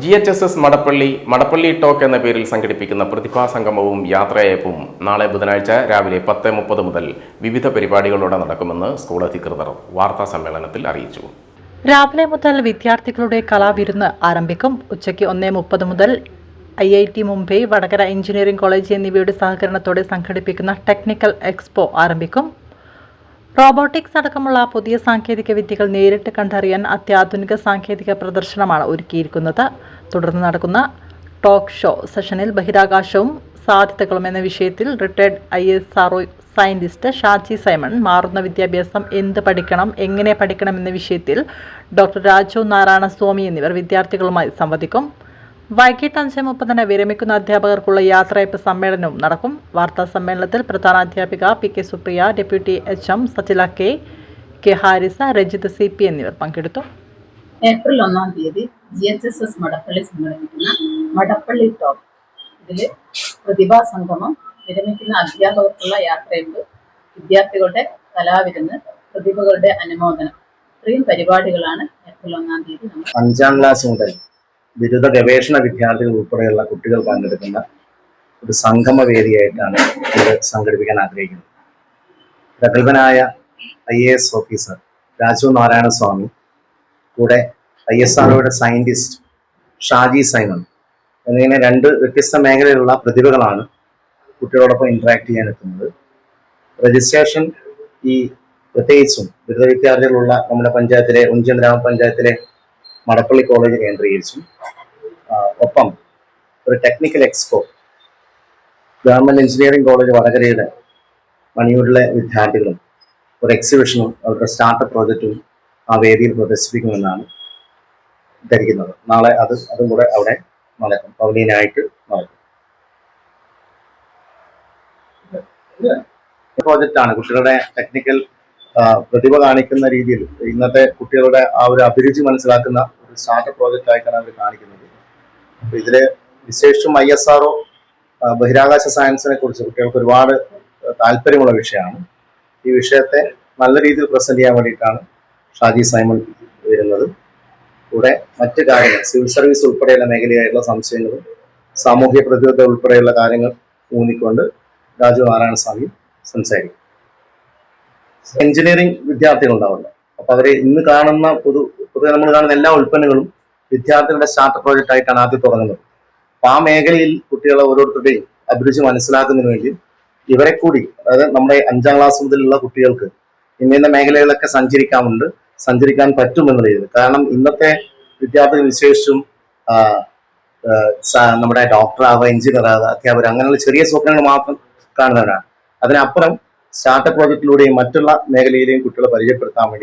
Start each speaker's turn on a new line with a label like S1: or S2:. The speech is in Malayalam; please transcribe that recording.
S1: GHSS മടപ്പള്ളി ടോക്ക് എന്ന പേരിൽ സംഘടിപ്പിക്കുന്ന പ്രതിഭാസംഗമവും യാത്രയയപ്പും നാളെ ബുധനാഴ്ച രാവിലെ 10:30 മുതൽ വിവിധ പരിപാടികളോടെ നടക്കുമെന്ന് സ്കൂൾ അധികൃതർ വാർത്താ സമ്മേളനത്തിൽ അറിയിച്ചു.
S2: രാവിലെ മുതൽ വിദ്യാർത്ഥികളുടെ കലാവിരുന്ന് ആരംഭിക്കും. ഉച്ചയ്ക്ക് 1:30 മുതൽ IIT Mumbai, Vadakara engineering college എന്നിവയുടെ സഹകരണത്തോടെ സംഘടിപ്പിക്കുന്ന ടെക്നിക്കൽ എക്സ്പോ ആരംഭിക്കും. റോബോട്ടിക്സ് അടക്കമുള്ള പുതിയ സാങ്കേതിക വിദ്യകൾ നേരിട്ട് കണ്ടറിയാൻ അത്യാധുനിക സാങ്കേതിക പ്രദർശനമാണ് ഒരുക്കിയിരിക്കുന്നത്. തുടർന്ന് നടക്കുന്ന ടോക്ക് ഷോ സെഷനിൽ ബഹിരാകാശവും സാധ്യതകളും എന്ന വിഷയത്തിൽ retired ISRO scientist Shaji Simon, മാറുന്ന വിദ്യാഭ്യാസം എന്ത് പഠിക്കണം, എങ്ങനെ പഠിക്കണം എന്ന വിഷയത്തിൽ ഡോക്ടർ രാജു നാരായണ സ്വാമി എന്നിവർ വിദ്യാർത്ഥികളുമായി സംവദിക്കും. വൈകിട്ട് 5:30 വിരമിക്കുന്ന അധ്യാപകർക്കുള്ള യാത്രയയപ്പ് സമ്മേളനവും നടക്കും. വാർത്താ സമ്മേളനത്തിൽ പ്രധാനാധ്യാപിക PK Supriya, deputy HM Sajila K Harisa, Rajith CP എന്നിവർ പങ്കെടുത്തു.
S3: ഏപ്രിൽ 1-ാം തീയതി GHSS മടപ്പള്ളി സംഘടിപ്പിക്കുന്ന മടപ്പള്ളി ടോക്ക്, ഇതിൽ പ്രതിഭാ സംഗമം, വിരമിക്കുന്ന അധ്യാപകർക്കുള്ള യാത്രയയപ്പ്, വിദ്യാർത്ഥികളുടെ കലാവിരുന്ന്, പ്രതിഭകളുടെ അനുമോദനം, ഇത്രയും പരിപാടികളാണ് ഏപ്രിൽ 1-ാം തീയതി
S4: 5ാം ക്ലാസ് മുതൽ ബിരുദ ഗവേഷണ വിദ്യാർത്ഥികൾ ഉൾപ്പെടെയുള്ള കുട്ടികൾ പങ്കെടുക്കുന്ന ഒരു സംഗമ വേദിയായിട്ടാണ് ഇത് സംഘടിപ്പിക്കാൻ ആഗ്രഹിക്കുന്നത്. പ്രഗത്ഭനായ IAS ഓഫീസർ രാജു നാരായണ സ്വാമി, കൂടെ ISROയുടെ സയന്റിസ്റ്റ് ഷാജി സൈമൺ എന്നിങ്ങനെ 2 വ്യത്യസ്ത മേഖലയിലുള്ള പ്രതിഭകളാണ് കുട്ടികളോടൊപ്പം ഇന്ററാക്ട് ചെയ്യാൻ എത്തുന്നത്. രജിസ്ട്രേഷൻ പ്രത്യേകിച്ചും ബിരുദ വിദ്യാർത്ഥികളുള്ള നമ്മുടെ പഞ്ചായത്തിലെ ഉഞ്ചൻ ഗ്രാമപഞ്ചായത്തിലെ മടപ്പള്ളി കോളേജ് കേന്ദ്രീകരിച്ചും ഒപ്പം ഒരു technical expo government engineering college വടകരയുടെ മണിയൂരിലെ വിദ്യാർത്ഥികളും ഒരു എക്സിബിഷനും അവരുടെ സ്റ്റാർട്ടപ്പ് പ്രോജക്റ്റും ആ വേദിയിൽ പ്രദർശിപ്പിക്കുമെന്നാണ് ധരിക്കുന്നത്. നാളെ അതും കൂടെ അവിടെ നടക്കും, പവലിയനായിട്ട് നടക്കും. പ്രോജക്റ്റാണ് കുട്ടികളുടെ ടെക്നിക്കൽ പ്രതിഭ കാണിക്കുന്ന രീതിയിൽ ഇന്നത്തെ കുട്ടികളുടെ ആ ഒരു അഭിരുചി മനസ്സിലാക്കുന്ന ഒരു സ്റ്റാർട്ടപ്പ് പ്രോജക്റ്റ് ആയിട്ടാണ് അവർ കാണിക്കുന്നത്. അപ്പൊ ഇതില് വിശേഷിച്ചും ISRO ബഹിരാകാശ സയൻസിനെ കുറിച്ച് കുട്ടികൾക്ക് ഒരുപാട് താല്പര്യമുള്ള വിഷയമാണ്. ഈ വിഷയത്തെ നല്ല രീതിയിൽ പ്രസന്റ് ചെയ്യാൻ വേണ്ടിയിട്ടാണ് ഷാജി സൈമൺ വരുന്നത്. കൂടെ മറ്റ് കാര്യങ്ങൾ, സിവിൽ സർവീസ് ഉൾപ്പെടെയുള്ള മേഖലയായിട്ടുള്ള സംശയങ്ങളും സാമൂഹ്യ പ്രതിബദ്ധത ഉൾപ്പെടെയുള്ള കാര്യങ്ങൾ ഊന്നിക്കൊണ്ട് രാജു നാരായണ സ്വാമി സംസാരിക്കും. എഞ്ചിനീയറിംഗ് വിദ്യാർത്ഥികൾ ഉണ്ടാവില്ല. അപ്പൊ അവര് ഇന്ന് കാണുന്ന പൊതുവെ നമ്മൾ കാണുന്ന എല്ലാ ഉൽപ്പന്നങ്ങളും വിദ്യാർത്ഥികളുടെ സ്റ്റാർട്ടപ്പ് പ്രോജക്റ്റ് ആയിട്ടാണ് ആദ്യം തുടങ്ങുന്നത്. അപ്പൊ ആ മേഖലയിൽ കുട്ടികളെ ഓരോരുത്തരുടെയും അഭിരുചി മനസ്സിലാക്കുന്നതിന് വേണ്ടി ഇവരെ കൂടി, അതായത് നമ്മുടെ 5ാം ക്ലാസ് മുതലുള്ള കുട്ടികൾക്ക് ഇന്ന മേഖലകളിലൊക്കെ സഞ്ചരിക്കാൻ പറ്റുമെന്നുള്ള രീതിയിൽ. കാരണം ഇന്നത്തെ വിദ്യാർത്ഥികൾ വിശേഷിച്ചും നമ്മുടെ ഡോക്ടറാവുക, എഞ്ചിനീയർ ആവുക, അധ്യാപകർ, അങ്ങനെയുള്ള ചെറിയ സ്വപ്നങ്ങൾ മാത്രം കാണുന്നവരാണ്. അതിനപ്പുറം സ്റ്റാർട്ടപ്പ് പ്രോജക്റ്റിലൂടെയും മറ്റുള്ള മേഖലയിലെയും കുട്ടികളെ പരിചയപ്പെടുത്താൻ വേണ്ടി